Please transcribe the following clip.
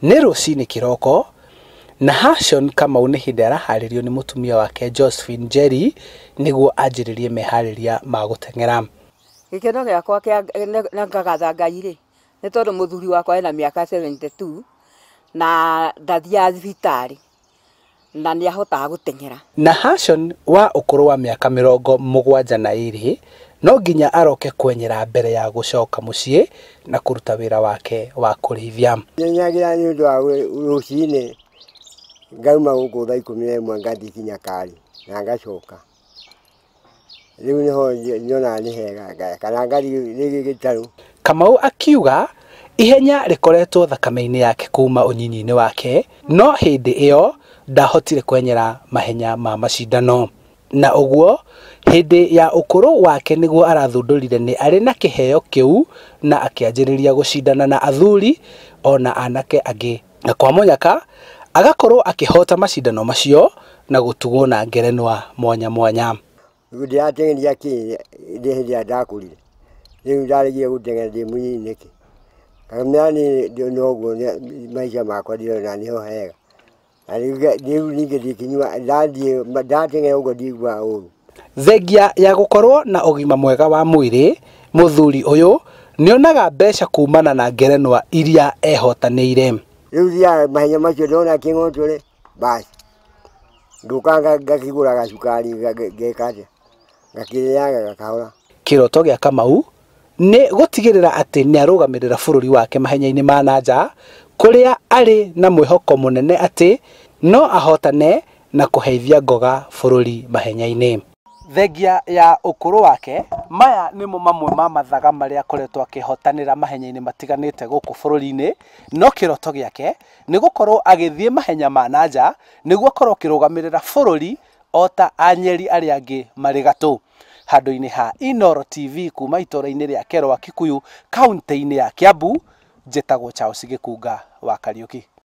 nĩ rũcinĩ kĩroko na Hashon Kamau nĩ hĩndĩ araharĩrio nĩ mũtumia wake Josephine Njeri nĩguo anjĩrĩrie meharĩria ma gũteng'era. Gĩkeno gĩakwa na ngagatha Ngai rĩ nĩ tondũ mũthuri wakwa ena miaka 72 na ndathiaga thibitarĩ na nĩ ahotaga gũteng'era. Na Hashon wa ũkũrũ wa mĩaka 72 no nginya aroke kwenyera mbere ya gũcoka mũciĩ na kũruta wĩra wake wa kũrĩithia. Nyenyagira nĩ ũndũ wa rũcinĩ ngauma gũkũ thaa 11 ngathiĩ kinya kari na ngacoka. Rĩu nĩho nyona nĩ hega kana ngathiĩ rĩngĩ gĩtarũ. Kamau akiuga ihenya rĩkoretwo thakame-inĩ yake kuma ũnyinyi-inĩ wake, no hĩndĩ ĩyo ndahotire kwenyera mahenya ma macindano. Na ũguo hĩndĩ ya ũkũrũ wake nĩguo arathundũrire nĩ arĩ na kĩheo kĩu na akĩanjĩrĩria gũcindana na athuri ona anake angĩ. Na kwa mũnyaka agakorwo akĩhota macindano macio na gũtugwo na ngerenwa mwanya mwanya. Ndirateng'eria kĩ hĩndĩ ya ndakũrire. Rĩu ndarĩkia gũteng'era ndĩ mũnyinyi nĩkĩ. Kamera nĩ noguo maica makwa ndirona nĩho hega. Rĩu ningĩ ndikinyua ndateng'era ũguo ndigua ũru. Thengia ya gũkorwo na ũgima mwega wa mwĩrĩ, mũthuri ũyũ nĩonaga mbeca kumana na ngerenwa iria ehotanĩire. Rĩu thia mahenya macio ndona kĩng'otore basi ndũkanga ngakĩgũra gacukari ngekate ngakĩrĩaga gakahora. Kĩroto gĩa Kamau nĩ gũtigĩrĩra atĩ nĩ arũgamĩrĩra bũrũri wake mahenya-inĩ ma nanja kũrĩa arĩ na mwĩhoko mũnene atĩ no ahotane na kũheithia ngoga bũrũri mahenya-inĩ. Thengia ya ũkũrũ wake, maya nĩmo mamwe ma mathaga marĩa akoretwo akĩhotanĩra mahenya-inĩ matiganĩte gũkũ bũrũri-inĩ, no kĩroto gĩake nĩ gũkorwo agĩthiĩ mahenya ma nanja nĩguo akorwo akĩrũgamĩrĩra bũrũri ota anyeri arĩa angĩ marĩ gatũ. Handũ-inĩ ha Inooro TV kuma itũra-inĩ rĩa Kero wa Kikuyu, kaunti-inĩ ya Kiambu, njĩtagwo Charles Gĩkunga wa Kariũki.